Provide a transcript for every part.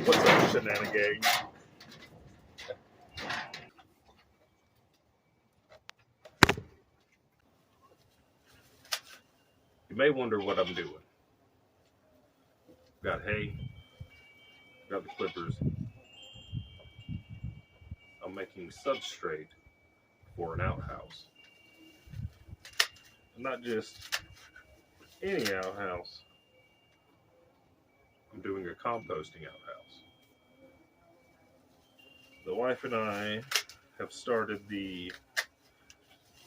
What's up, shenanigans? You may wonder what I'm doing. Got hay, got the clippers. I'm making substrate for an outhouse. Not just any outhouse. I'm doing a composting outhouse. The wife and I have started the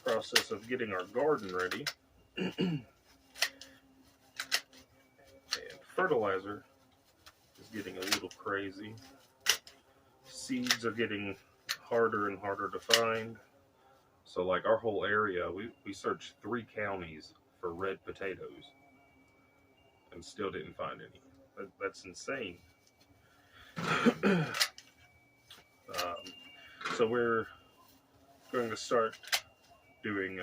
process of getting our garden ready. And fertilizer is getting a little crazy. Seeds are getting harder and harder to find. So like our whole area, we searched 3 counties for red potatoes and still didn't find any. That's insane. So we're going to start doing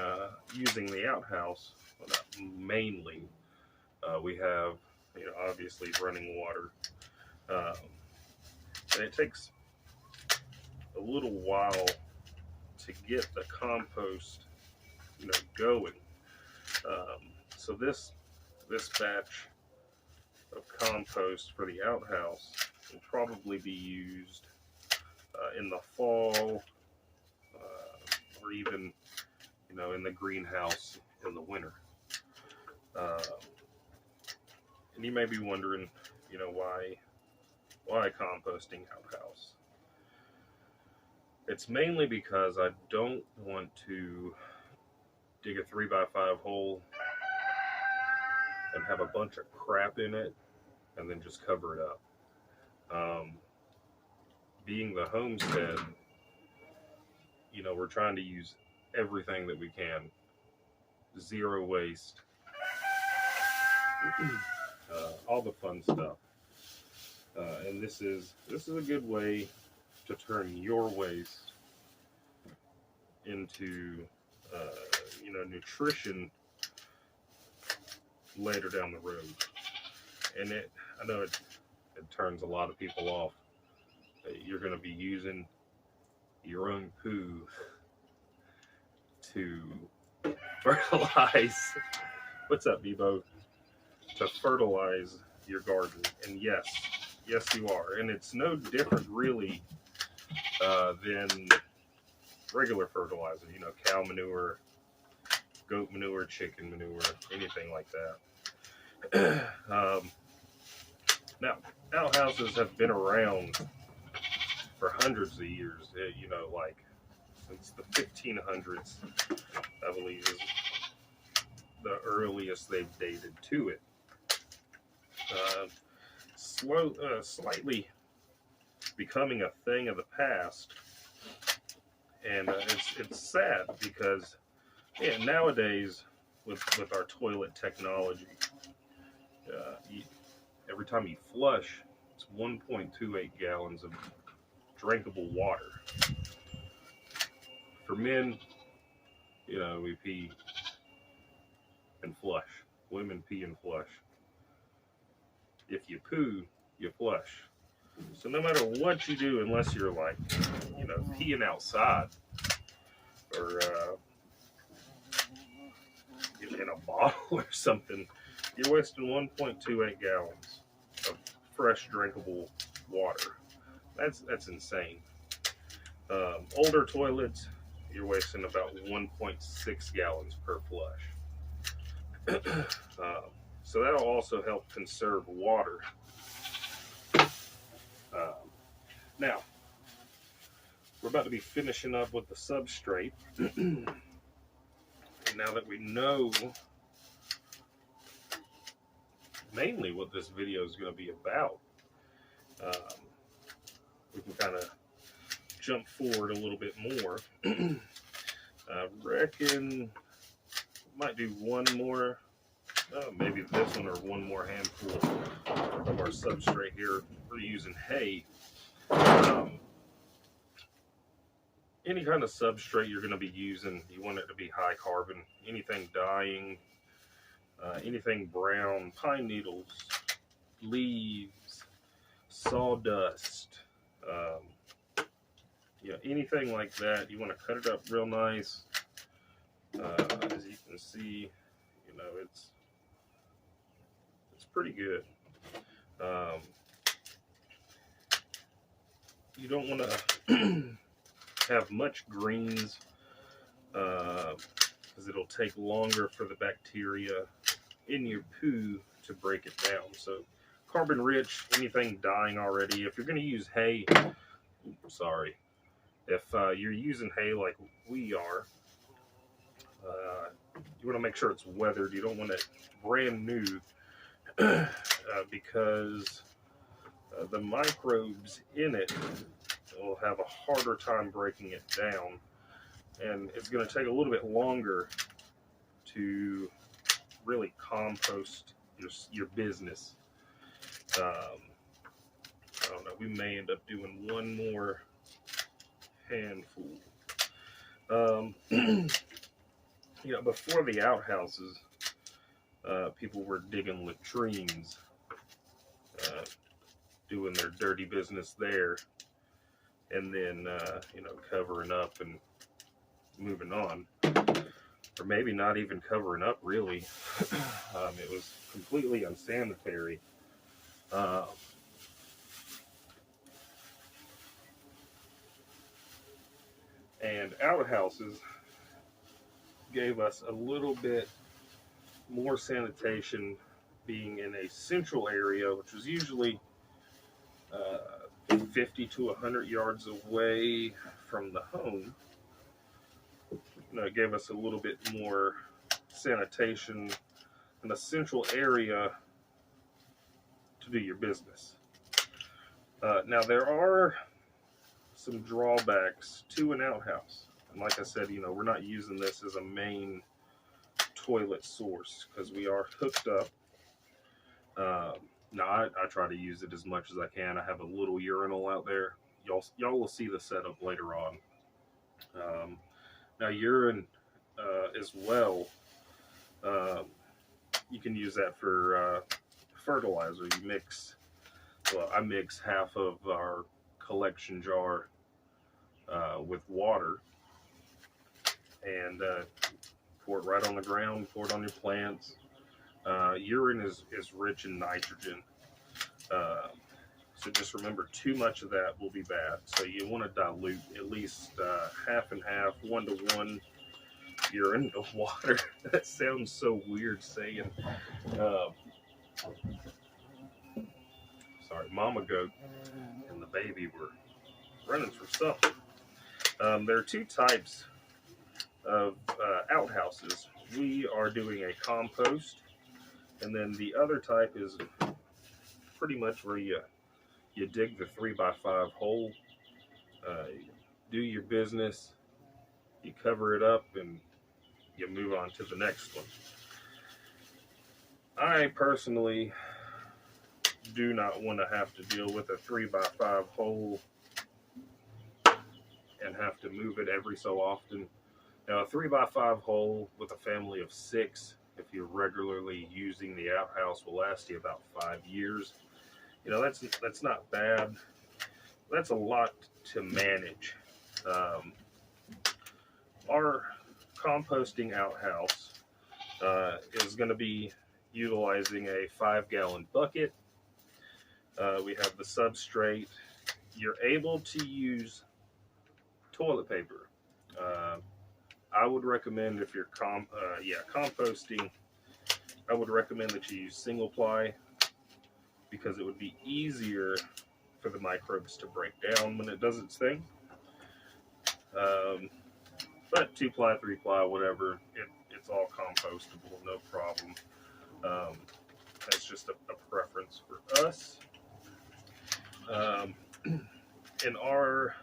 using the outhouse. Well, not mainly. We have, obviously running water, and it takes a little while to get the compost, going. So this batch of compost for the outhouse will probably be used in the fall, or even in the greenhouse in the winter. And you may be wondering, why composting outhouse? It's mainly because I don't want to dig a 3x5 hole and have a bunch of crap in it and then just cover it up. Being the homestead, we're trying to use everything that we can. Zero waste. All the fun stuff. And this is a good way to turn your waste into nutrition later down the road. And I know it turns a lot of people off. You're going to be using your own poo to fertilize. What's up, Bebo? To fertilize your garden. And yes, you are. And it's no different really than regular fertilizer, cow manure, goat manure, chicken manure, anything like that. Now, outhouses have been around for hundreds of years, like since the 1500s, I believe, is the earliest they've dated to it. Slightly becoming a thing of the past, and it's sad because nowadays with our toilet technology, every time you flush, it's 1.28 gallons of drinkable water. For men, we pee and flush. Women pee and flush. If you poo, you flush. So no matter what you do, unless you're like, peeing outside or in a bottle or something, you're wasting 1.28 gallons of fresh drinkable water. That's insane. Older toilets, you're wasting about 1.6 gallons per flush. So that'll also help conserve water. Now, we're about to be finishing up with the substrate. And now that we know mainly what this video is going to be about, we can kind of jump forward a little bit more. I reckon might do one more, maybe this one, or one more handful of our substrate here. We're using hay. Any kind of substrate you're going to be using, you want it to be high carbon. Anything dying, anything brown, pine needles, leaves, sawdust, anything like that. You want to cut it up real nice. As you can see, it's pretty good. You don't want to have much greens because it'll take longer for the bacteria in your poo to break it down. So carbon rich, anything dying already. If you're going to use hay, if you're using hay like we are, you want to make sure it's weathered. You don't want it brand new because the microbes in it will have a harder time breaking it down, and it's going to take a little bit longer to really compost your business. I don't know, we may end up doing one more handful. Before the outhouses, people were digging latrines, doing their dirty business there, and then covering up and moving on, or maybe not even covering up really. It was completely unsanitary. And outhouses gave us a little bit more sanitation, being in a central area, which was usually 50 to 100 yards away from the home. It gave us a little bit more sanitation in a central area to do your business. Now, there are some drawbacks to an outhouse. And like I said, we're not using this as a main toilet source because we are hooked up. Now, I try to use it as much as I can. I have a little urinal out there. Y'all will see the setup later on. Now, urine as well, you can use that for fertilizer. I mix half of our collection jar with water and pour it right on the ground, pour it on your plants. Urine is rich in nitrogen. So just remember, too much of that will be bad. So you want to dilute at least half and half, 1-to-1 urine to water. That sounds so weird saying. Sorry, Mama Goat and the baby were running for something. There are two types of outhouses. We are doing a compost, and then the other type is pretty much where you dig the 3x5 hole, do your business, you cover it up, and you move on to the next one. I personally do not want to have to deal with a 3x5 hole and have to move it every so often. Now, a 3x5 hole with a family of 6, if you're regularly using the outhouse, will last you about 5 years. That's not bad. That's a lot to manage. Our composting outhouse is going to be utilizing a 5-gallon bucket. We have the substrate. You're able to use toilet paper. I would recommend, if you're composting, I would recommend that you use single ply, because it would be easier for the microbes to break down when it does its thing. But 2-ply, 3-ply, whatever, it's all compostable, no problem. That's just a preference for us. In our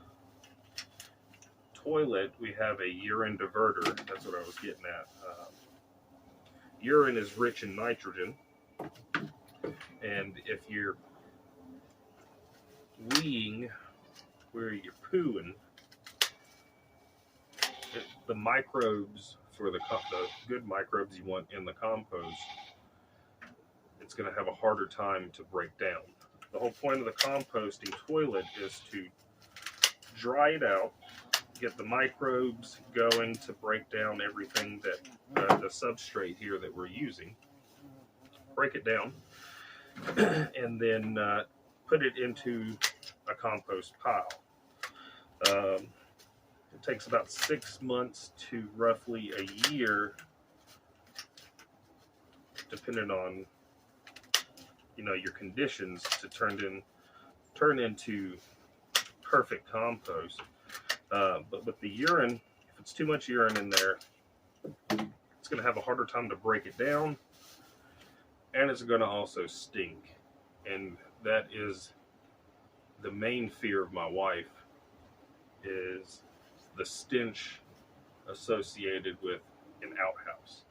toilet, we have a urine diverter. That's what I was getting at. Urine is rich in nitrogen, and if you're weeing where you're pooing, the microbes, for the good microbes you want in the compost, it's going to have a harder time to break down. the whole point of the composting toilet is to dry it out, get the microbes going to break down everything that the substrate here that we're using, break it down, and then put it into a compost pile. It takes about 6 months to roughly a year, depending on your conditions, to turn into perfect compost. But with the urine, if it's too much urine in there, it's going to have a harder time to break it down, and it's going to also stink. And that is the main fear of my wife, is the stench associated with an outhouse.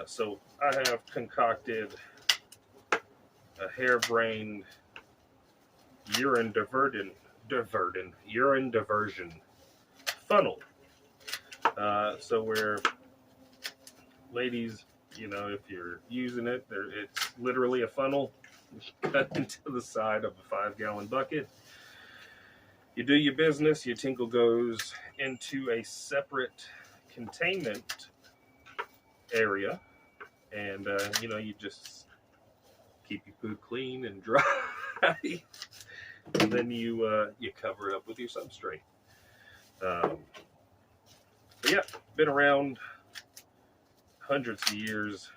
So I have concocted a harebrained urine diversion funnel. So where ladies, if you're using it, it's literally a funnel cut into the side of a 5-gallon bucket. You do your business, your tinkle goes into a separate containment area, and you just keep your food clean and dry, and then you cover it up with your substrate. But yeah, been around hundreds of years,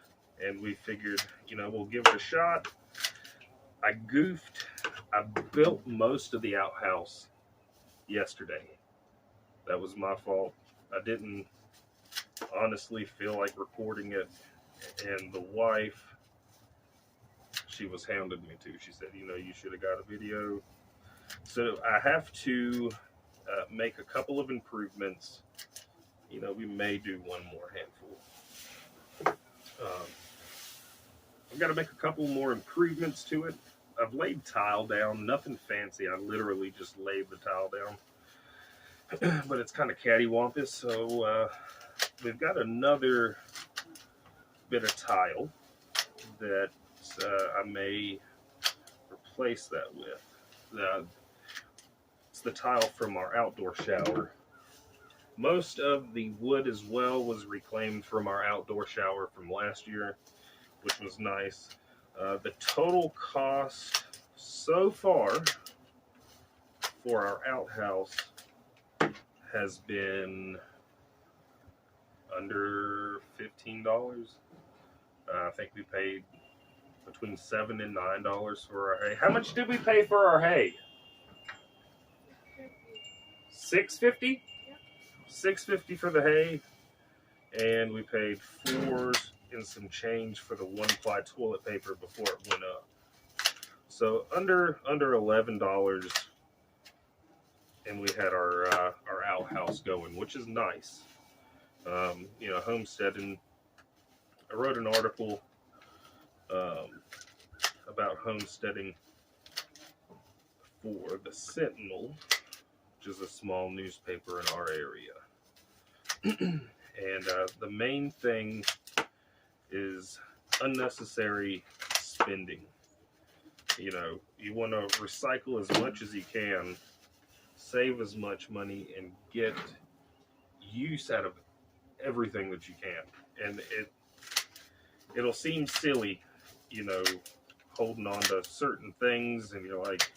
and we figured we'll give it a shot. I goofed. I built most of the outhouse yesterday. That was my fault. I didn't honestly feel like recording it, and the wife, she was hounding me too. She said, you should have got a video. So I have to make a couple of improvements. We may do one more handful. I've got to make a couple more improvements to it. I've laid tile down, nothing fancy. I literally just laid the tile down. But it's kind of cattywampus, so we've got another bit of tile that I may replace that with. It's the tile from our outdoor shower. Most of the wood as well was reclaimed from our outdoor shower from last year, which was nice. The total cost so far for our outhouse has been under $15. I think we paid between $7 and $9 for our hay. How much did we pay for our hay? $6.50? $6.50 for the hay, and we paid $4 and some change for the 1-ply toilet paper before it went up. So under $11, and we had our outhouse going, which is nice. Homesteading. I wrote an article about homesteading for the Sentinel, which is a small newspaper in our area. And the main thing is unnecessary spending. You want to recycle as much as you can, save as much money, and get use out of everything that you can. And it'll seem silly, holding on to certain things, and you're like,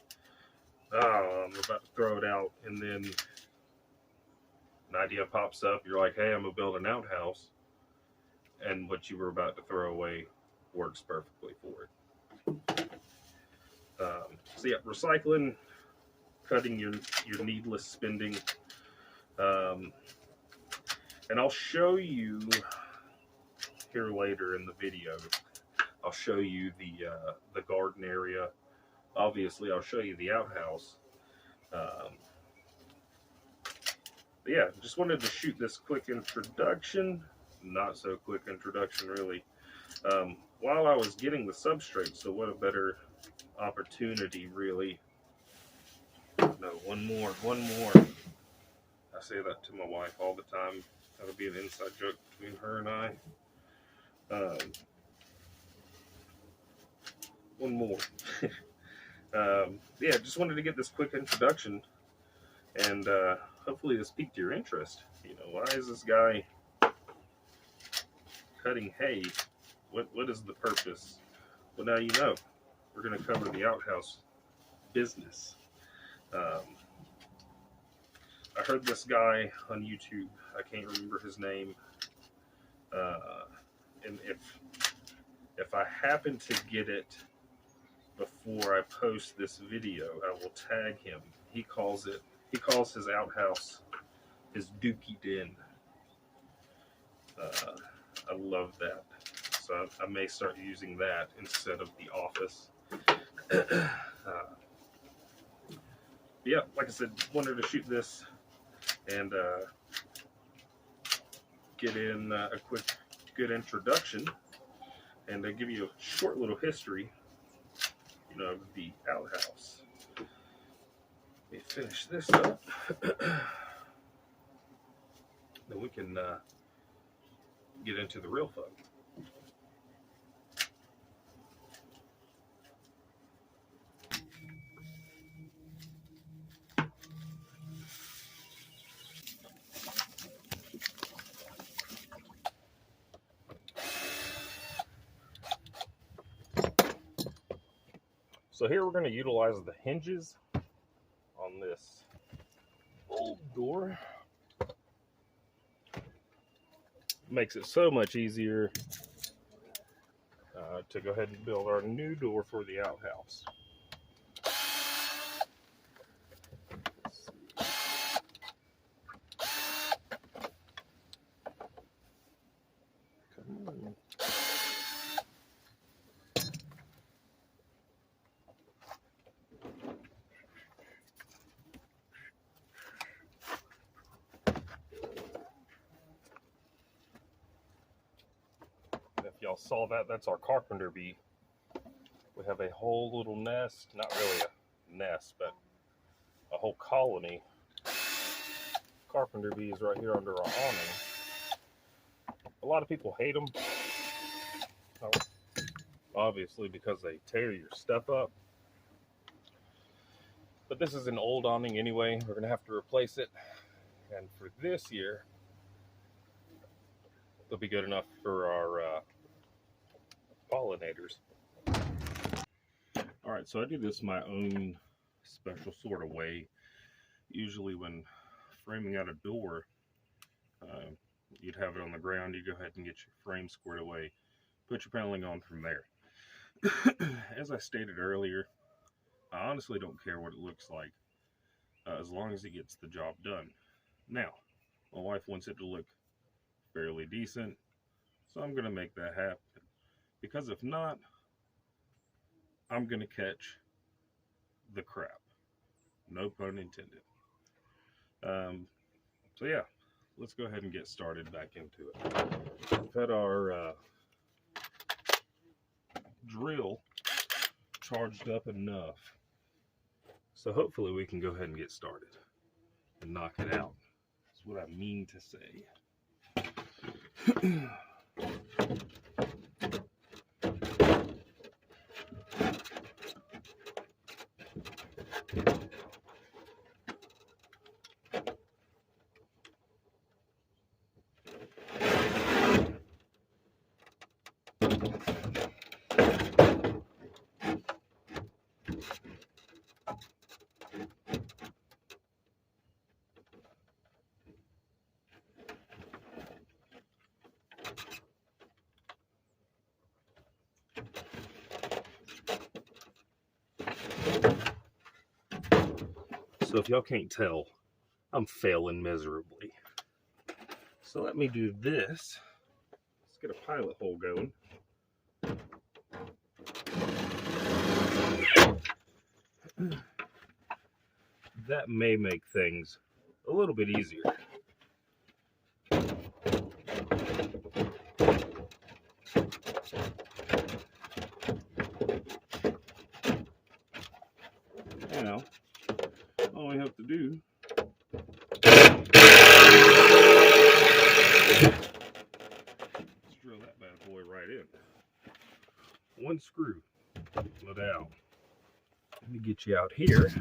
oh, I'm about to throw it out, and then an idea pops up. You're like, hey, I'm gonna build an outhouse, and what you were about to throw away works perfectly for it. So yeah, recycling, cutting your needless spending, and I'll show you here later in the video. I'll show you the garden area. Obviously, I'll show you the outhouse. But yeah, just wanted to shoot this quick introduction. Not so quick introduction, really. While I was getting the substrate, so what a better opportunity, really. No, one more. I say that to my wife all the time. That'll be an inside joke between her and I. One more. Yeah, just wanted to get this quick introduction, and hopefully this piqued your interest. You know, why is this guy cutting hay? What is the purpose? Well, now you know. We're going to cover the outhouse business. I heard this guy on YouTube. I can't remember his name. And if I happen to get it before I post this video, I will tag him. He calls his outhouse his Dookie Den. I love that. So I may start using that instead of the office. Yeah, like I said, wanted to shoot this and get in a quick, good introduction and give you a short little history, you know, of the outhouse. Let me finish this up. Then we can get into the real fun. So here we're going to utilize the hinges on this old door. Makes it so much easier to go ahead and build our new door for the outhouse. Come on. If y'all saw that, that's our carpenter bee. We have a whole little nest, not really a nest, but a whole colony. Carpenter bees right here under our awning. A lot of people hate them, obviously because they tear your stuff up. But this is an old awning anyway. We're gonna have to replace it, and for this year, they'll be good enough for our pollinators. All right, so I do this my own special sort of way. Usually when framing out a door, you'd have it on the ground, you go ahead and get your frame squared away, put your paneling on from there. As I stated earlier, I honestly don't care what it looks like, as long as it gets the job done. Now, my wife wants it to look fairly decent, so I'm going to make that happen. Because if not, I'm going to catch the crap. No pun intended. So yeah, let's go ahead and get started back into it. We've had our drill charged up enough, so hopefully we can go ahead and get started and knock it out. That's what I mean to say. So if y'all can't tell, I'm failing miserably. So let me do this. Let's get a pilot hole going. That may make things a little bit easier. Now, all we have to do is drill that bad boy right in. One screw. Let out. Let me got you out here.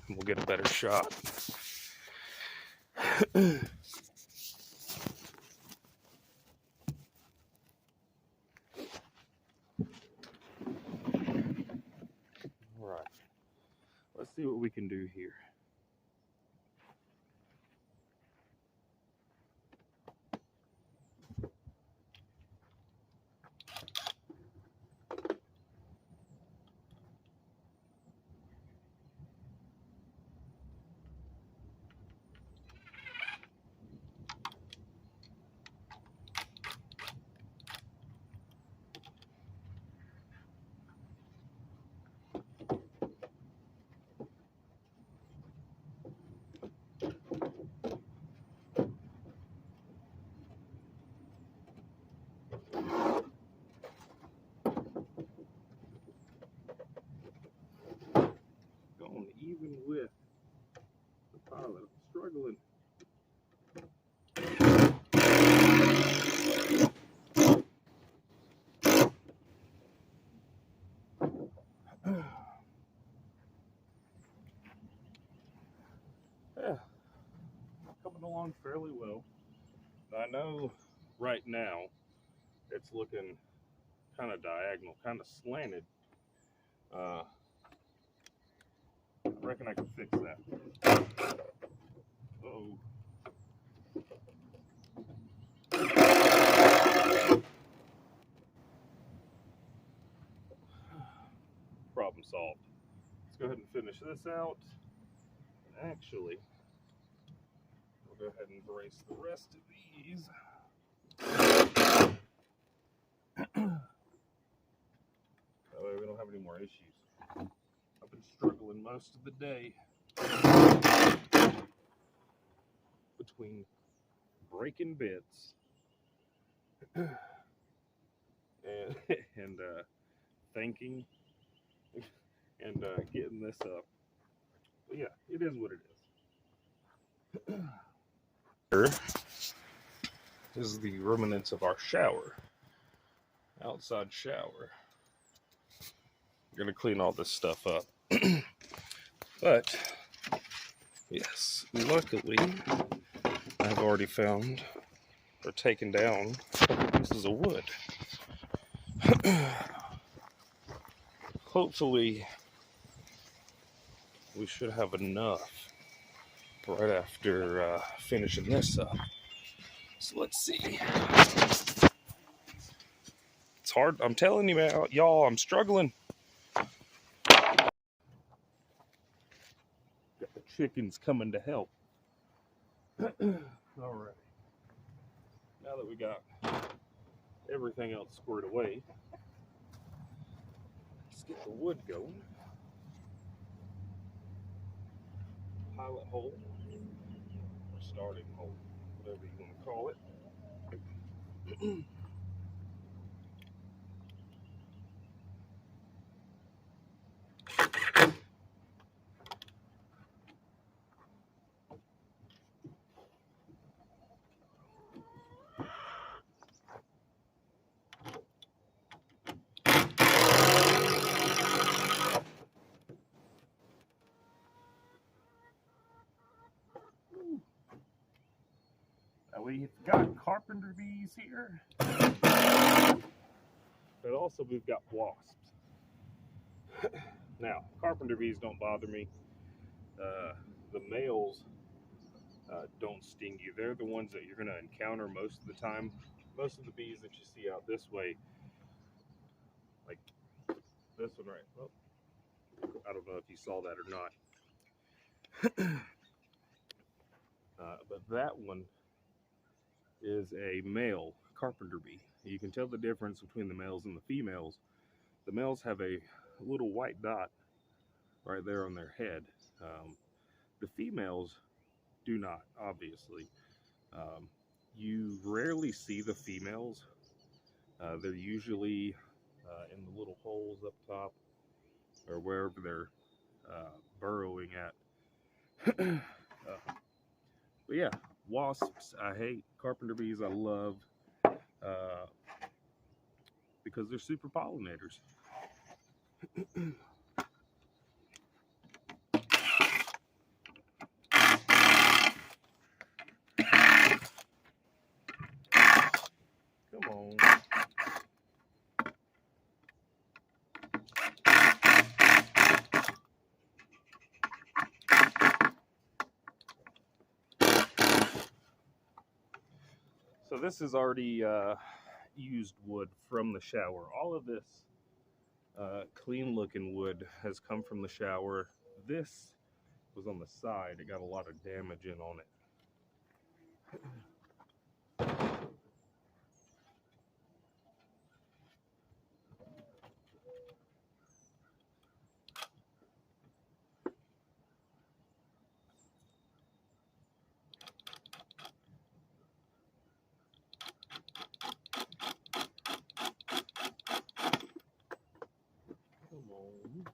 We'll get a better shot. All right, let's see what we can do here. Going even with the pilot, I'm struggling. Yeah, coming along fairly well. I know right now it's looking kind of diagonal, kind of slanted. I reckon I can fix that. Uh-oh. Problem solved. Let's go ahead and finish this out. And actually, we'll go ahead and brace the rest of these. That way we don't have any more issues. I've been struggling most of the day between breaking bits and thinking and getting this up. But yeah, it is what it is. Here is the remnants of our shower. Outside shower. We're gonna clean all this stuff up. But yes, luckily I've already found or taken down a couple pieces of wood. Hopefully we should have enough right after finishing this up. So let's see. It's hard. I'm telling you, man, y'all, I'm struggling. Got the chickens coming to help. All right. Now that we got everything else squared away, let's get the wood going. Pilot hole, or starting hole, whatever you want to call it. Now we've got carpenter bees here, but also we've got wasps. Now, carpenter bees don't bother me. The males don't sting you. They're the ones that you're going to encounter most of the time. Most of the bees that you see out this way, like this one right, well, I don't know if you saw that or not. But that one is a male carpenter bee. You can tell the difference between the males and the females. The males have a little white dot right there on their head. The females do not, obviously. You rarely see the females. They're usually in the little holes up top or wherever they're burrowing at. But yeah, Wasps, I hate. Carpenter bees, I love, because they're super pollinators. Come on. So this is already used wood from the shower. All of this clean looking wood has come from the shower. This was on the side. It got a lot of damage in on it. Come on.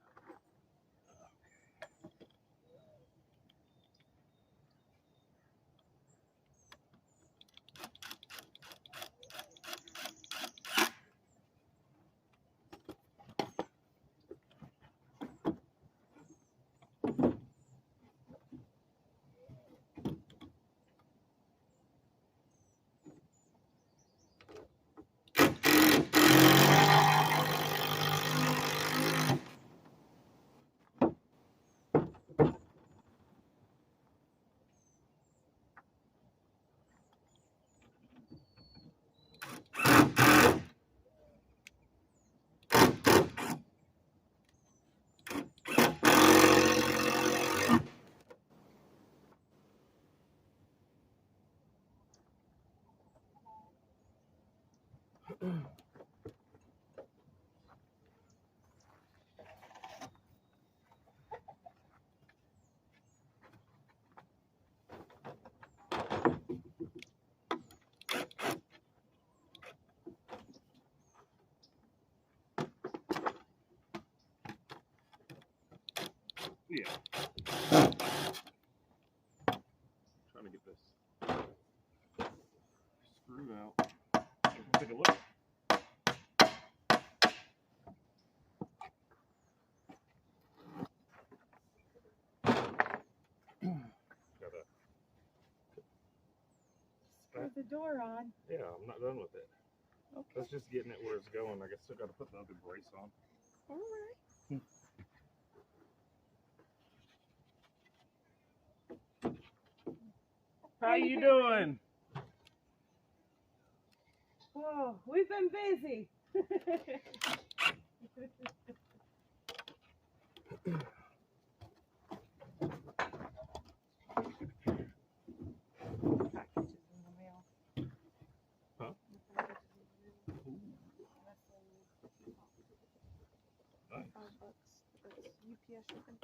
Yeah. Trying to get this screw out. Take a look. With the door on. Yeah, I'm not done with it. Okay. That's just getting it where it's going. I guess still got to put the other brace on. All right. How you doing? Whoa, we've been busy. Packages in the mail. Huh? Nice. $5. That's UPS shipping.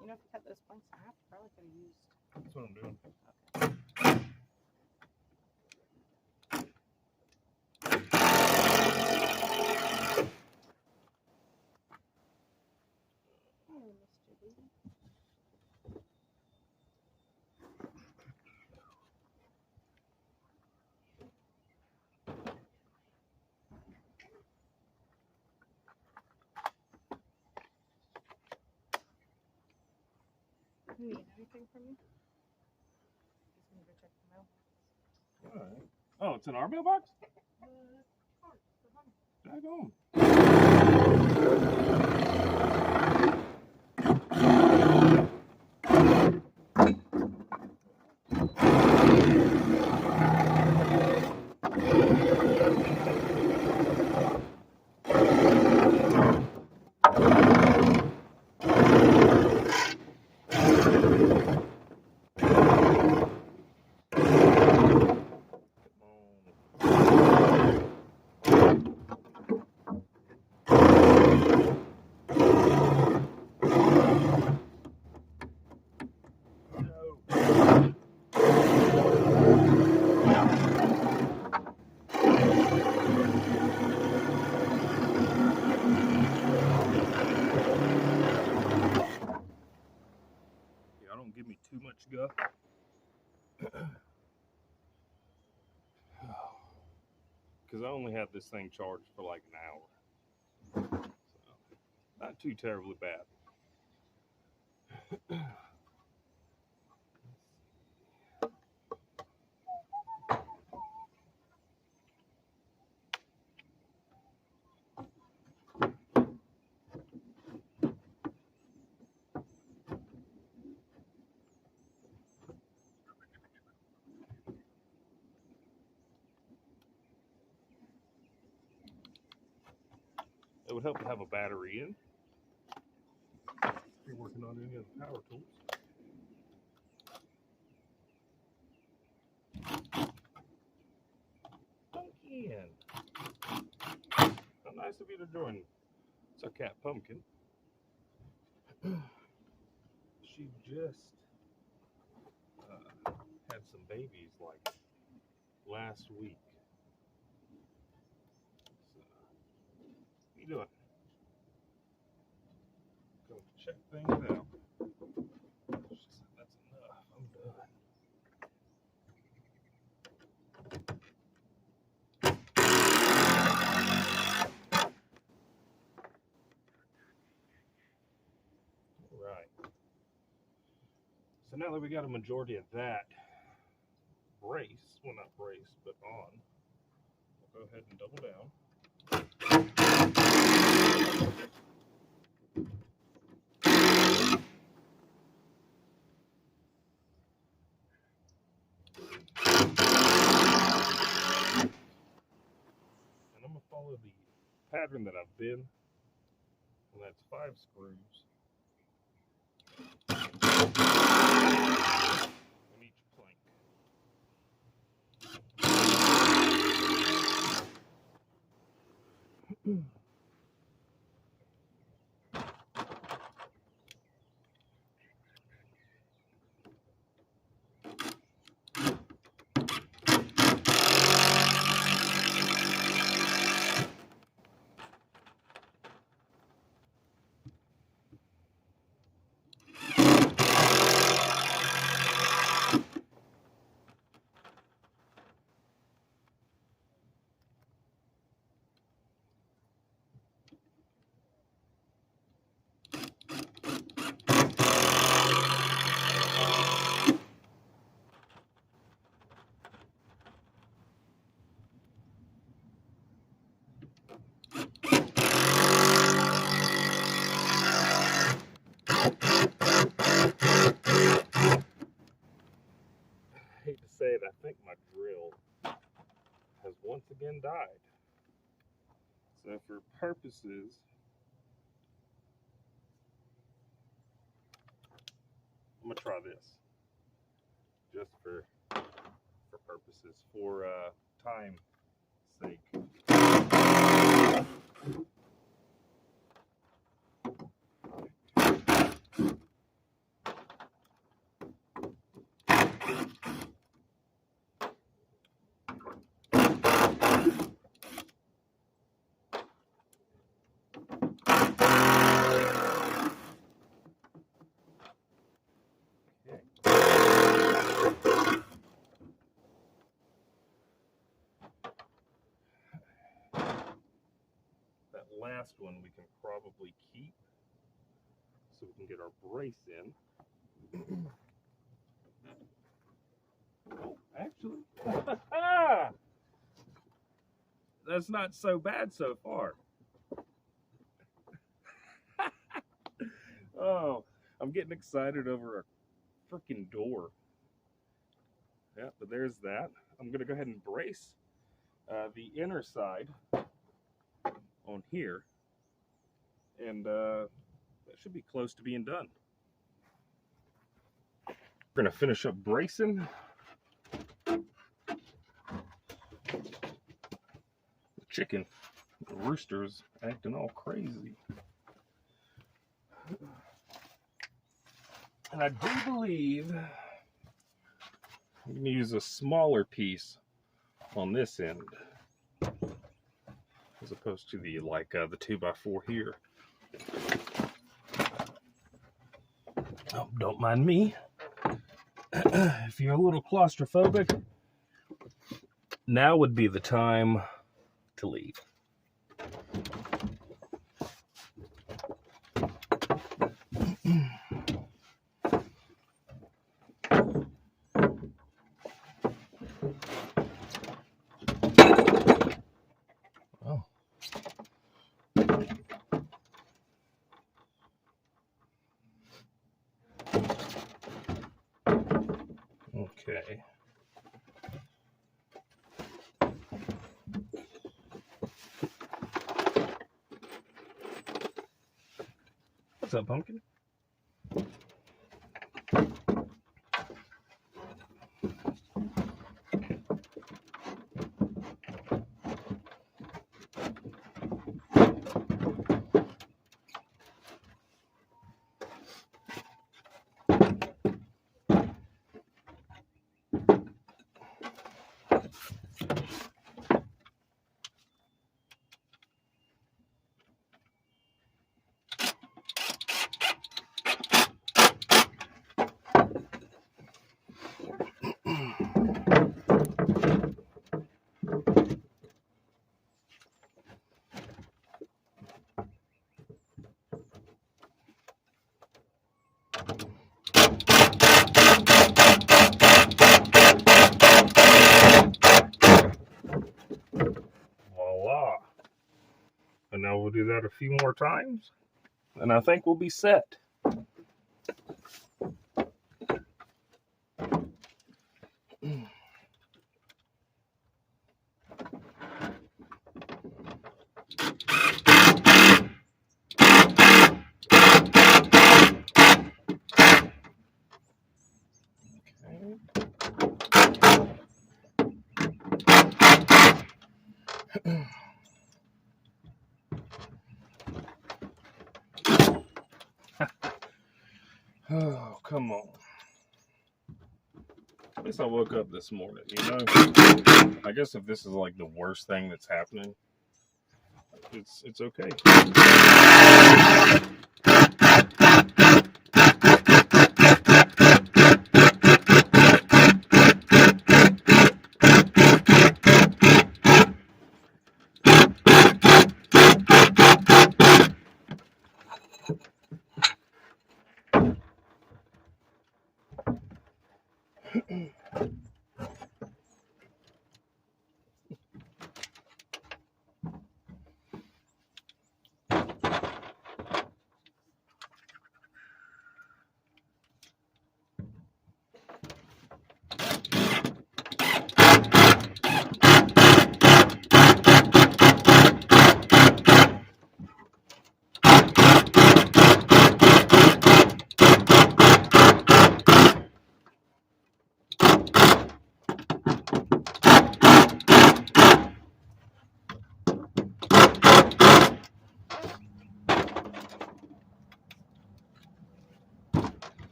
You know, if you cut those planks in half, you probably could have used. That's what I'm doing. Okay. Hey, Mr. B. You need anything from me? Just need to check the mail. All right. Oh, it's in our mailbox? Daggone. stuff. Because I only had this thing charged for like an hour. So, not too terribly bad. It would help to have a battery in. If you're working on any of the power tools. Pumpkin. How nice of you to join. It's our cat Pumpkin. She just had some babies like last week. So, what are you doing? Going to check things out. She said, that's enough. I'm done. All right. So now that we got a majority of that brace, well, not brace, but on, we'll go ahead and double down. And I'm going to follow the pattern that I've been, and that's 5 screws on each plank. I hate to say it, I think my drill has once again died. So for purposes, I'm gonna try this. Just for purposes, for time's sake. That last one we can probably keep so we can get our brace in. Oh, actually, that's not so bad so far. Oh, I'm getting excited over a freaking door. Yeah, but there's that. I'm gonna go ahead and brace the inner side on here, and that should be close to being done. We're gonna finish up bracing. The chicken, the rooster's acting all crazy. And I do believe I'm gonna use a smaller piece on this end, as opposed to the the 2x4 here. Oh, don't mind me. if you're a little claustrophobic, now would be the time to leave. Oh. Okay. What's up, pumpkin? Voila. And now we'll do that a few more times, and I think we'll be set. Oh, come on. At least I woke up this morning, you know? I guess if this is like the worst thing that's happening, it's okay.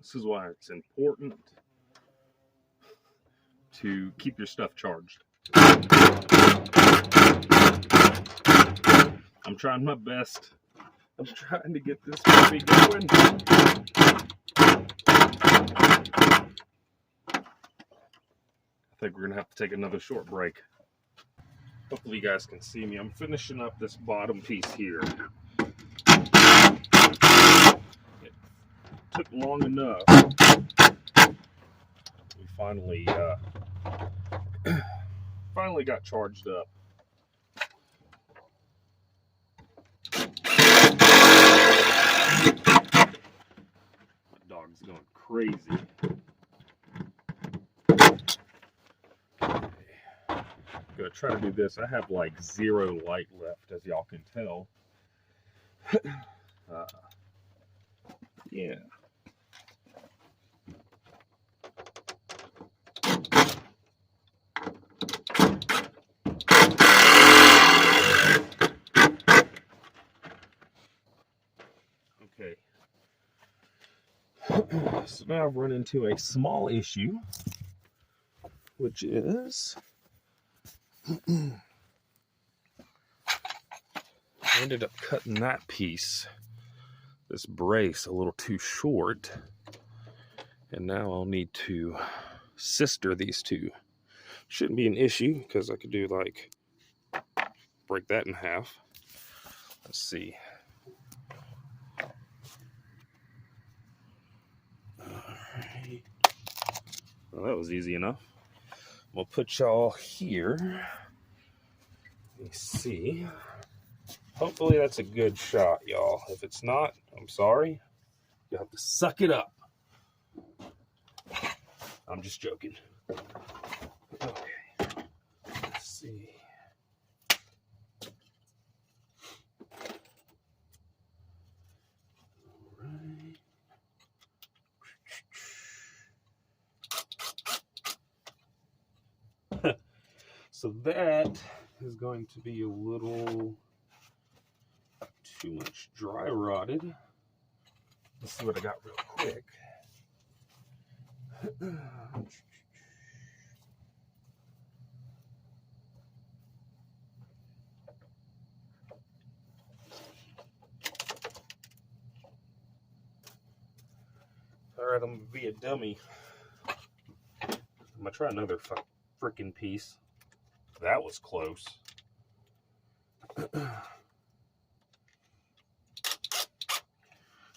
This is why it's important to keep your stuff charged. I'm trying my best. I'm trying to get this baby going. I think we're going to have to take another short break. Hopefully you guys can see me. I'm finishing up this bottom piece here. It took long enough. We finally got charged up. My dog's going crazy. Gonna try to do this. I have like 0 light left, as y'all can tell. Yeah. Okay. So now I've run into a small issue, which is I ended up cutting that piece, this brace, a little too short. And now I'll need to sister these two. Shouldn't be an issue because I could do like break that in half. Let's see. Alright. Well, that was easy enough. We'll put y'all here. Let me see. Hopefully that's a good shot, y'all. If it's not, I'm sorry. You'll have to suck it up. I'm just joking. Okay. Let's see. So that is going to be a little too much dry rotted. Let's see what I got real quick. Alright, I'm gonna be a dummy. I'm gonna try another freaking piece. That was close.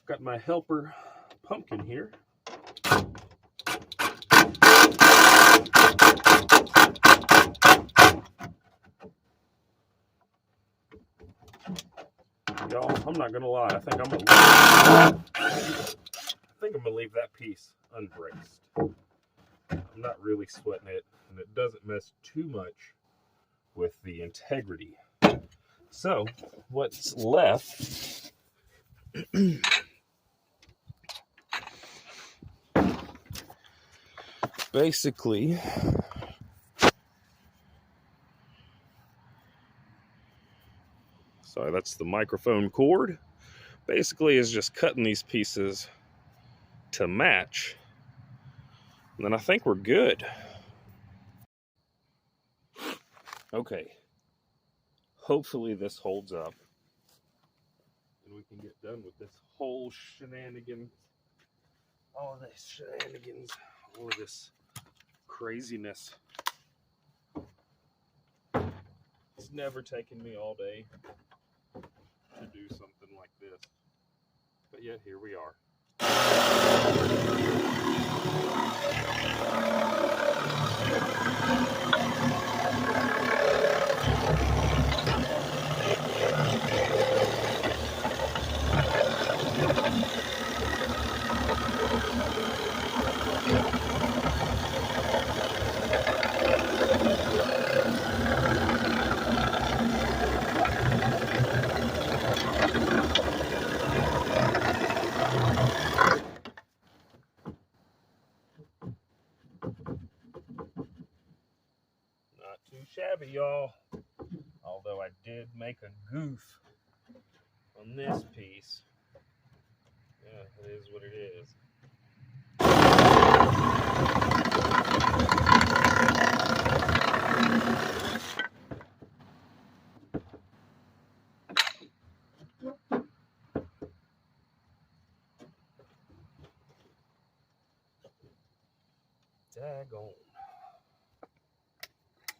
Got my helper pumpkin here. Y'all, I'm not gonna lie. I think I'm gonna leave that piece unbraced. I'm not really sweating it, and it doesn't mess too much with the integrity. So, what's left basically sorry, that's the microphone cord. Basically is just cutting these pieces to match. And then I think we're good. Okay. Hopefully this holds up. And we can get done with this whole shenanigans. All of this shenanigans. All of this craziness. It's never taken me all day to do something like this. But yet here we are. Not too shabby, y'all. Although I did make a goof on this piece. Yeah, it is what it is. Daggone.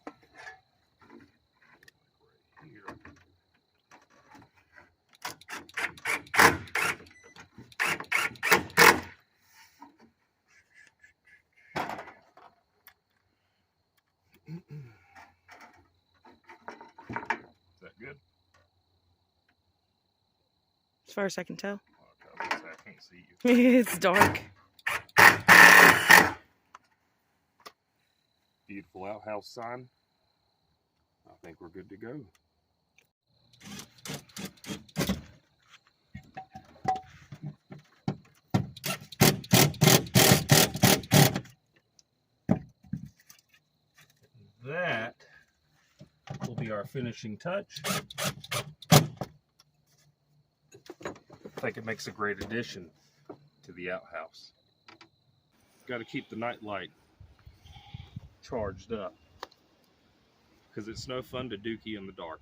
Right here. Is that good? As far as I can tell. Okay, I can't see you. It's dark. Beautiful outhouse sign. I think we're good to go. That will be our finishing touch. I think it makes a great addition. to the outhouse. Got to keep the night light charged up because it's no fun to dookie in the dark.